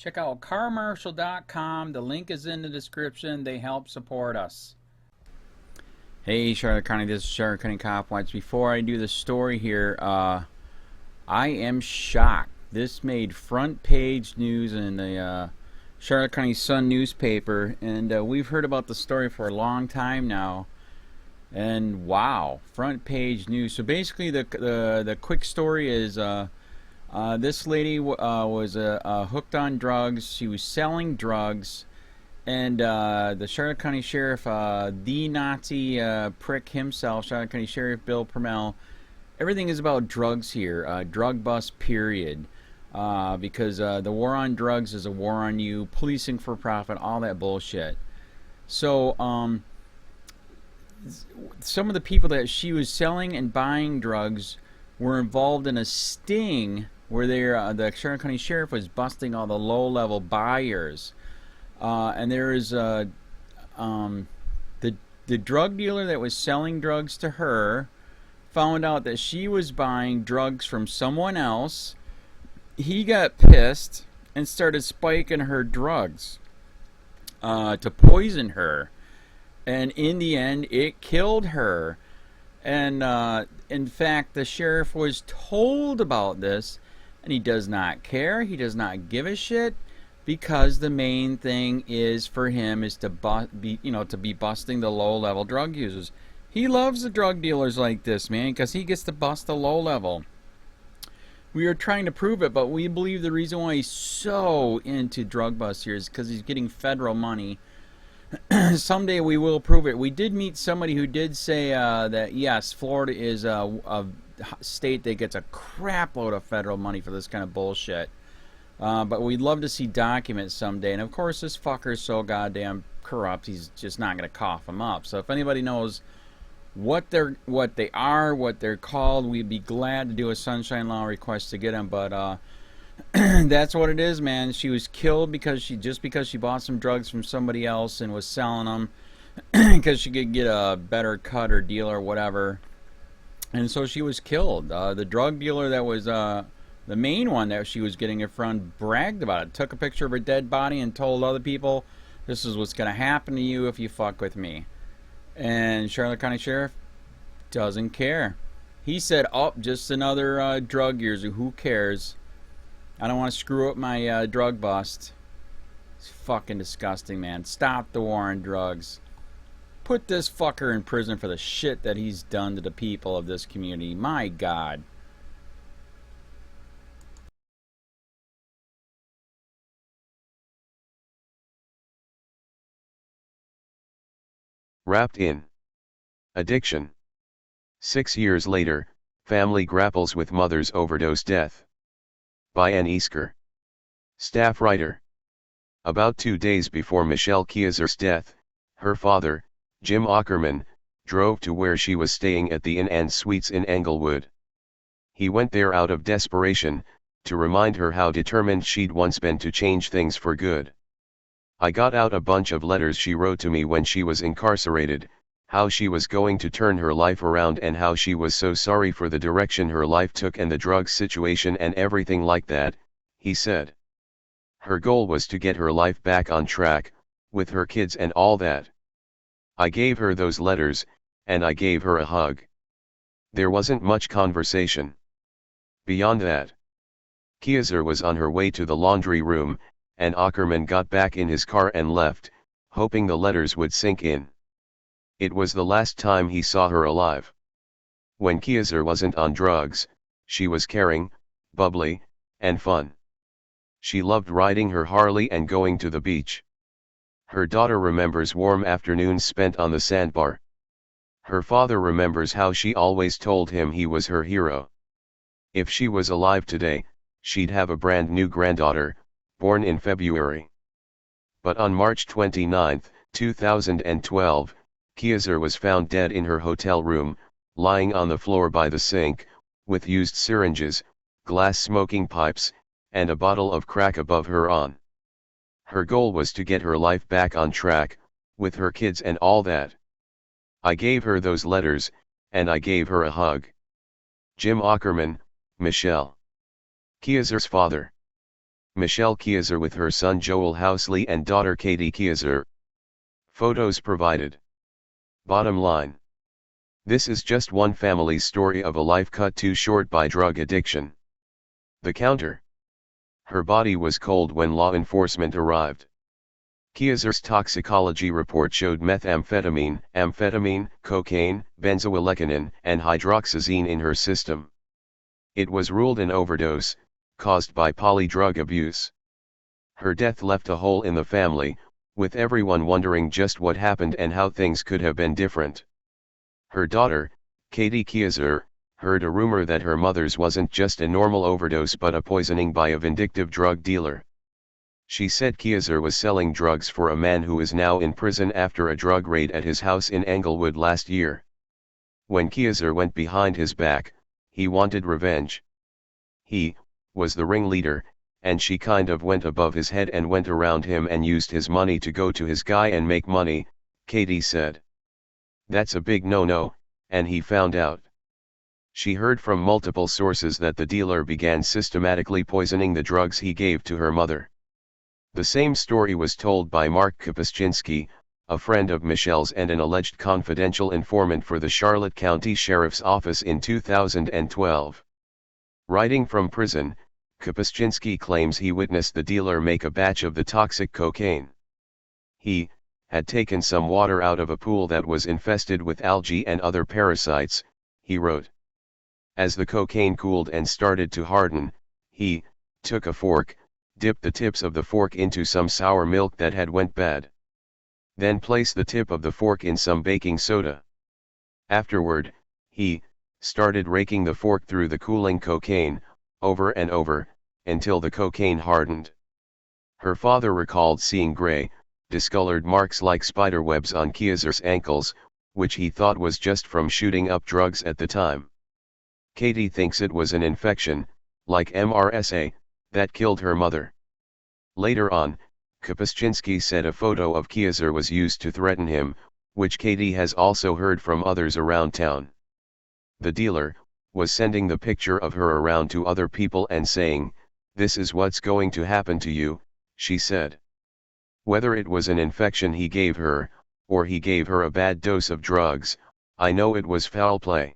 Check out carmarshal.com. The link is in the description. They help support us. Hey, Charlotte County, this is Charlotte County COPWATCH. Before I do the story here, I am shocked. This made front page news in the Charlotte County Sun newspaper, and we've heard about the story for a long time now. And wow, front page news. So basically, the quick story is this lady was hooked on drugs. She was selling drugs, and the Charlotte County Sheriff, the Nazi prick himself, Charlotte County Sheriff Bill PRUMMELL. Everything is about drugs here. Drug bust, period. Because the war on drugs is a war on you. Policing for profit, all that bullshit. So, some of the people that she was selling and buying drugs were involved in a sting where the Charlotte County Sheriff was busting all the low-level buyers. And there is the drug dealer that was selling drugs to her found out that she was buying drugs from someone else. He got pissed and started spiking her drugs to poison her. And in the end, it killed her. And in fact, the sheriff was told about this, and he does not care. He does not give a shit, because the main thing is for him is to be busting the low-level drug users. He loves the drug dealers like this, man, because he gets to bust the low-level. We are trying to prove it, but we believe the reason why he's so into drug bust here is because he's getting federal money. Someday we will prove it. We did meet somebody who did say that yes, Florida is a state that gets a crap load of federal money for this kind of bullshit. But we'd love to see documents someday. And of course, this fucker's so goddamn corrupt, he's just not going to cough them up. So if anybody knows what they are, what they're called, we'd be glad to do a sunshine law request to get them. But that's what it is, man. She was killed because she bought some drugs from somebody else and was selling them because she could get a better cut or deal or whatever. And so she was killed. The drug dealer that was the main one that she was getting it from bragged about it. Took a picture of her dead body and told other people, this is what's going to happen to you if you fuck with me. And Charlotte County Sheriff doesn't care. He said, oh, just another drug user. Who cares? I don't want to screw up my drug bust. It's fucking disgusting, man. Stop the war on drugs. Put this fucker in prison for the shit that he's done to the people of this community. My God. Wrapped in addiction. 6 years later, family grapples with mother's overdose death. By Ann Easker. Staff writer. About 2 days before Michelle Kiezer's death, her father, Jim Ackerman, drove to where she was staying at the Inn and Suites in Englewood. He went there out of desperation, to remind her how determined she'd once been to change things for good. I got out a bunch of letters she wrote to me when she was incarcerated, how she was going to turn her life around and how she was so sorry for the direction her life took and the drug situation and everything like that, he said. Her goal was to get her life back on track, with her kids and all that. I gave her those letters, and I gave her a hug. There wasn't much conversation. Beyond that, Kiezer was on her way to the laundry room, and Ackerman got back in his car and left, hoping the letters would sink in. It was the last time he saw her alive. When Kiezer wasn't on drugs, she was caring, bubbly, and fun. She loved riding her Harley and going to the beach. Her daughter remembers warm afternoons spent on the sandbar. Her father remembers how she always told him he was her hero. If she was alive today, she'd have a brand new granddaughter, born in February. But on March 29, 2012, Kiezer was found dead in her hotel room, lying on the floor by the sink, with used syringes, glass smoking pipes, and a bottle of crack above her on. Her goal was to get her life back on track, with her kids and all that. I gave her those letters, and I gave her a hug. Jim Ackerman, Michelle Kiezer's father. Michelle Kieser with her son Joel Housley and daughter Katie Kieser. Photos provided. Bottom line. This is just one family's story of a life cut too short by drug addiction. The counter. Her body was cold when law enforcement arrived. Kieser's toxicology report showed methamphetamine, cocaine, benzoylecinin, and hydroxyzine in her system. It was ruled an overdose, caused by polydrug abuse. Her death left a hole in the family, with everyone wondering just what happened and how things could have been different. Her daughter, Katie Kieser, heard a rumor that her mother's wasn't just a normal overdose but a poisoning by a vindictive drug dealer. She said Kieser was selling drugs for a man who is now in prison after a drug raid at his house in Englewood last year. When Kieser went behind his back, he wanted revenge. He was the ringleader, and she kind of went above his head and went around him and used his money to go to his guy and make money, Katie said. That's a big no-no, and he found out. She heard from multiple sources that the dealer began systematically poisoning the drugs he gave to her mother. The same story was told by Mark Kapuscinski, a friend of Michelle's and an alleged confidential informant for the Charlotte County Sheriff's Office in 2012. Writing from prison, Kapuscinski claims he witnessed the dealer make a batch of the toxic cocaine. He had taken some water out of a pool that was infested with algae and other parasites, he wrote. As the cocaine cooled and started to harden, he took a fork, dipped the tips of the fork into some sour milk that had went bad. Then placed the tip of the fork in some baking soda. Afterward, he started raking the fork through the cooling cocaine, over and over, until the cocaine hardened. Her father recalled seeing gray, discolored marks like spiderwebs on Kieser's ankles, which he thought was just from shooting up drugs at the time. Katie thinks it was an infection, like MRSA, that killed her mother. Later on, Kapuscinski said a photo of Kieser was used to threaten him, which Katie has also heard from others around town. The dealer was sending the picture of her around to other people and saying, "This is what's going to happen to you," she said. Whether it was an infection he gave her, or he gave her a bad dose of drugs, I know it was foul play.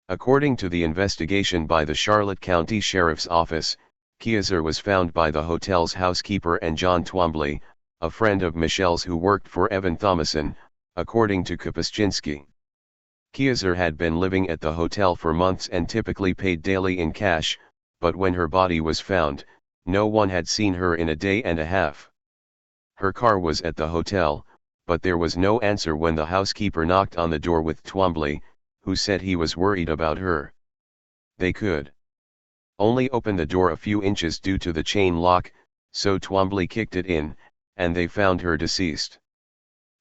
According to the investigation by the Charlotte County Sheriff's Office, Kieser was found by the hotel's housekeeper and John Twombly, a friend of Michelle's who worked for Evan Thomason, according to Kapuscinski. Kieser had been living at the hotel for months and typically paid daily in cash, but when her body was found, no one had seen her in a day and a half. Her car was at the hotel, but there was no answer when the housekeeper knocked on the door with Twombly, who said he was worried about her. They could only open the door a few inches due to the chain lock, so Twombly kicked it in, and they found her deceased.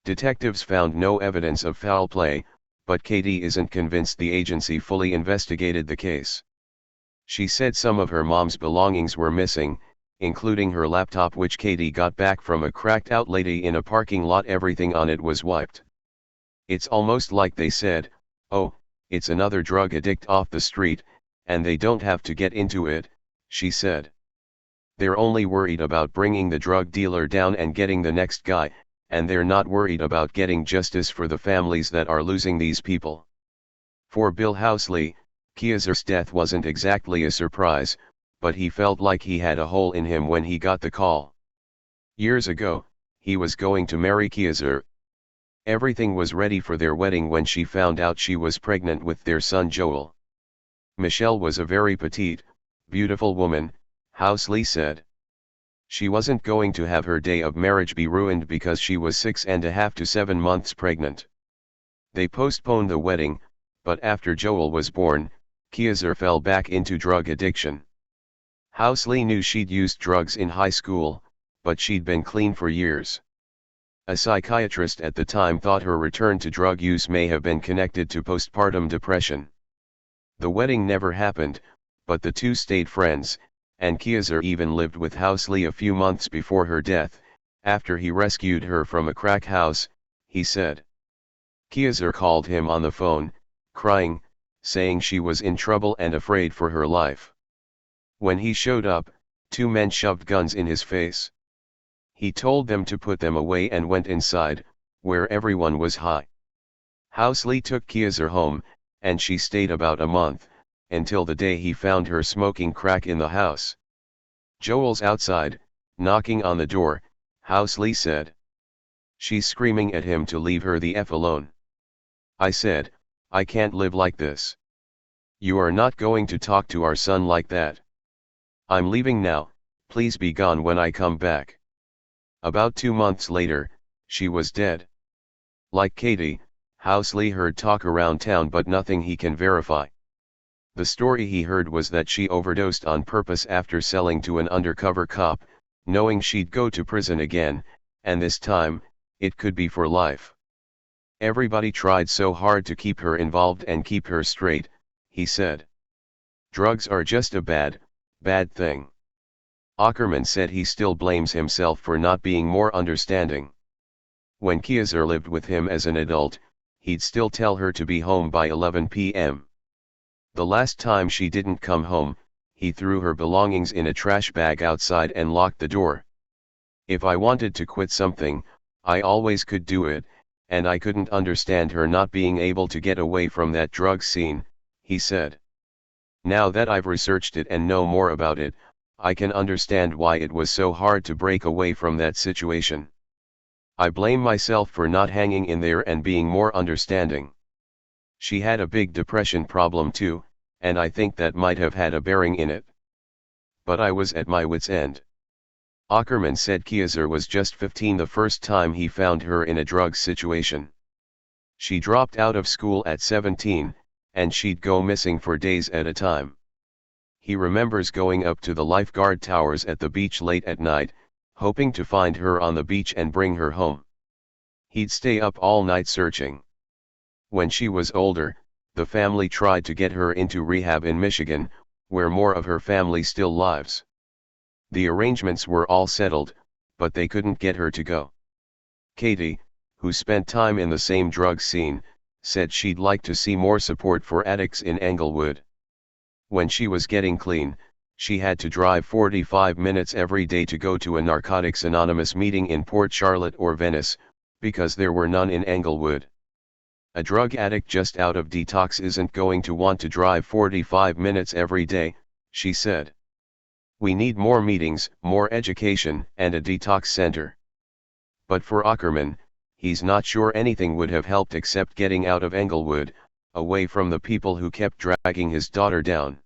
Detectives found no evidence of foul play, but Katie isn't convinced the agency fully investigated the case. She said some of her mom's belongings were missing, including her laptop which Katie got back from a cracked-out lady in a parking lot. Everything on it was wiped. It's almost like they said, "Oh, it's another drug addict off the street, and they don't have to get into it," she said. They're only worried about bringing the drug dealer down and getting the next guy, and they're not worried about getting justice for the families that are losing these people. For Bill Housley, Kieser's death wasn't exactly a surprise, but he felt like he had a hole in him when he got the call. Years ago, he was going to marry Kieser. Everything was ready for their wedding when she found out she was pregnant with their son Joel. Michelle was a very petite, beautiful woman, Housley said. She wasn't going to have her day of marriage be ruined because she was 6.5 to 7 months pregnant. They postponed the wedding, but after Joel was born, Kieser fell back into drug addiction. Housley knew she'd used drugs in high school, but she'd been clean for years. A psychiatrist at the time thought her return to drug use may have been connected to postpartum depression. The wedding never happened, but the two stayed friends, and Kieser even lived with Housley a few months before her death, after he rescued her from a crack house, he said. Kieser called him on the phone, crying, saying she was in trouble and afraid for her life. When he showed up, 2 men shoved guns in his face. He told them to put them away and went inside, where everyone was high. Housley took Kasey home, and she stayed about a month, until the day he found her smoking crack in the house. Joel's outside, knocking on the door, Housley said. She's screaming at him to leave her the F alone. I said, I can't live like this. You are not going to talk to our son like that. I'm leaving now, please be gone when I come back. About 2 months later, she was dead. Like Katie, Housley heard talk around town but nothing he can verify. The story he heard was that she overdosed on purpose after selling to an undercover cop, knowing she'd go to prison again, and this time, it could be for life. Everybody tried so hard to keep her involved and keep her straight, he said. Drugs are just a bad thing. Ackerman said he still blames himself for not being more understanding. When Kasey lived with him as an adult, he'd still tell her to be home by 11 p.m. The last time she didn't come home, he threw her belongings in a trash bag outside and locked the door. If I wanted to quit something, I always could do it, and I couldn't understand her not being able to get away from that drug scene, he said. Now that I've researched it and know more about it, I can understand why it was so hard to break away from that situation. I blame myself for not hanging in there and being more understanding. She had a big depression problem too, and I think that might have had a bearing in it. But I was at my wit's end. Ackerman said Kasey was just 15 the first time he found her in a drug situation. She dropped out of school at 17, and she'd go missing for days at a time. He remembers going up to the lifeguard towers at the beach late at night, hoping to find her on the beach and bring her home. He'd stay up all night searching. When she was older, the family tried to get her into rehab in Michigan, where more of her family still lives. The arrangements were all settled, but they couldn't get her to go. Katie, who spent time in the same drug scene, said she'd like to see more support for addicts in Englewood. When she was getting clean, she had to drive 45 minutes every day to go to a Narcotics Anonymous meeting in Port Charlotte or Venice, because there were none in Englewood. A drug addict just out of detox isn't going to want to drive 45 minutes every day, she said. We need more meetings, more education, and a detox center. But for Ackerman, he's not sure anything would have helped except getting out of Englewood, away from the people who kept dragging his daughter down.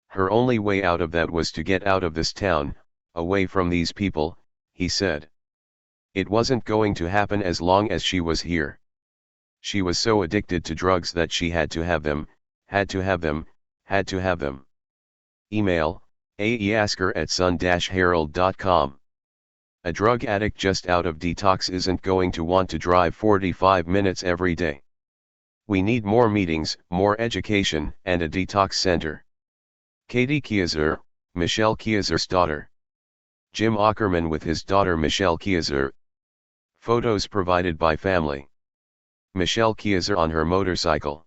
Her only way out of that was to get out of this town, away from these people, he said. It wasn't going to happen as long as she was here. She was so addicted to drugs that she had to have them, had to have them, had to have them. Email, aeasker@sun-herald.com. A drug addict just out of detox isn't going to want to drive 45 minutes every day. We need more meetings, more education, and a detox center. Katie Kasey, Michelle Kasey's daughter. Jim Ackerman with his daughter Michelle Kasey. Photos provided by family. Michelle Kasey on her motorcycle.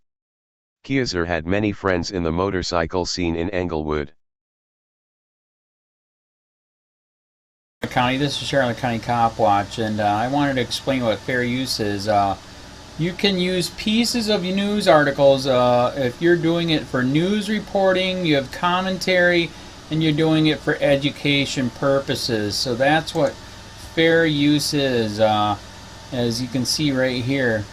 Kasey had many friends in the motorcycle scene in Englewood. County, this is Charlotte County Cop Watch, and I wanted to explain what fair use is. You can use pieces of news articles if you're doing it for news reporting, you have commentary, and you're doing it for education purposes. So that's what fair use is, as you can see right here.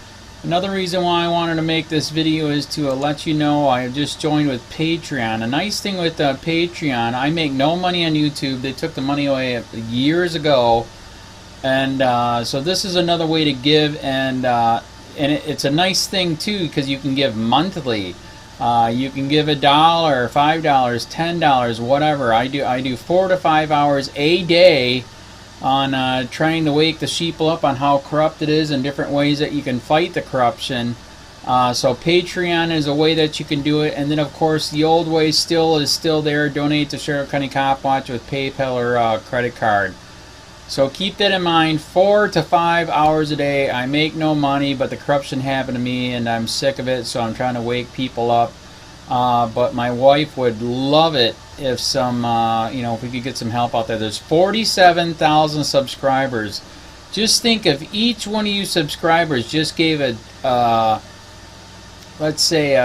Another reason why I wanted to make this video is to let you know I have just joined with Patreon. A nice thing with Patreon, I make no money on YouTube. They took the money away years ago, and so this is another way to give, and it's a nice thing too because you can give monthly. You can give $1, $5, $10, whatever. I do 4 to 5 hours a day on trying to wake the sheeple up on how corrupt it is and different ways that you can fight the corruption. So Patreon is a way that you can do it, and then of course the old way is still there. Donate to Charlotte County Cop Watch with PayPal or credit card. So keep that in mind. 4 to 5 hours a day. I make no money, but the corruption happened to me and I'm sick of it, so I'm trying to wake people up. But my wife would love it if some, if we could get some help out there. There's 47,000 subscribers. Just think if each one of you subscribers just gave a, let's say,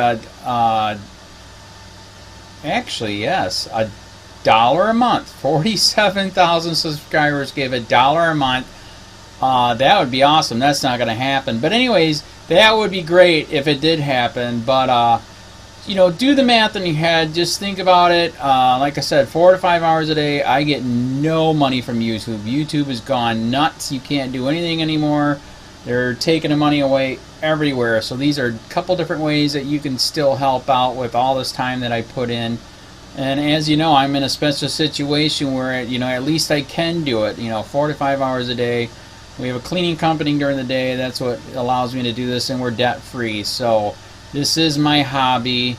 actually, yes, $1 a month. 47,000 subscribers gave $1 a month. That would be awesome. That's not going to happen. But anyways, that would be great if it did happen. But, do the math in your head. Just think about it. Like I said, 4 to 5 hours a day. I get no money from YouTube. YouTube has gone nuts. You can't do anything anymore. They're taking the money away everywhere. So these are a couple different ways that you can still help out with all this time that I put in. And as you know, I'm in a special situation where, at least I can do it. 4 to 5 hours a day. We have a cleaning company during the day. That's what allows me to do this, and we're debt free. So this is my hobby.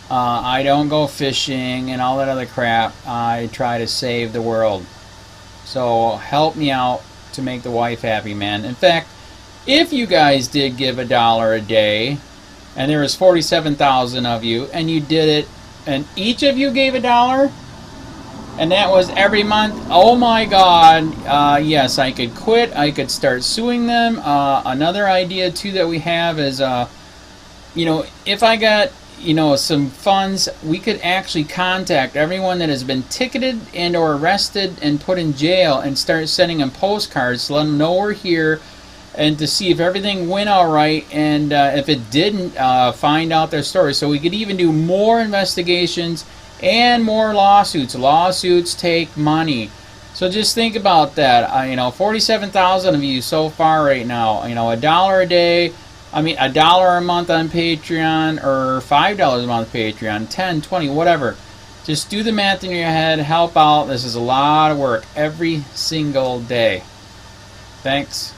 I don't go fishing and all that other crap. I try to save the world. So help me out to make the wife happy, man. In fact, if you guys did give $1 a day, and there was 47,000 of you, and you did it, and each of you gave $1, and that was every month, oh my God, yes, I could quit. I could start suing them. Another idea, too, that we have is, if I got, some funds, we could actually contact everyone that has been ticketed and or arrested and put in jail and start sending them postcards to let them know we're here, and to see if everything went all right, and if it didn't, find out their story. So we could even do more investigations and more lawsuits. Lawsuits take money. So just think about that. 47,000 of you so far right now. $1 a day. $1 a month on Patreon, or $5 a month Patreon, 10, 20, whatever. Just do the math in your head. Help out. This is a lot of work every single day. Thanks.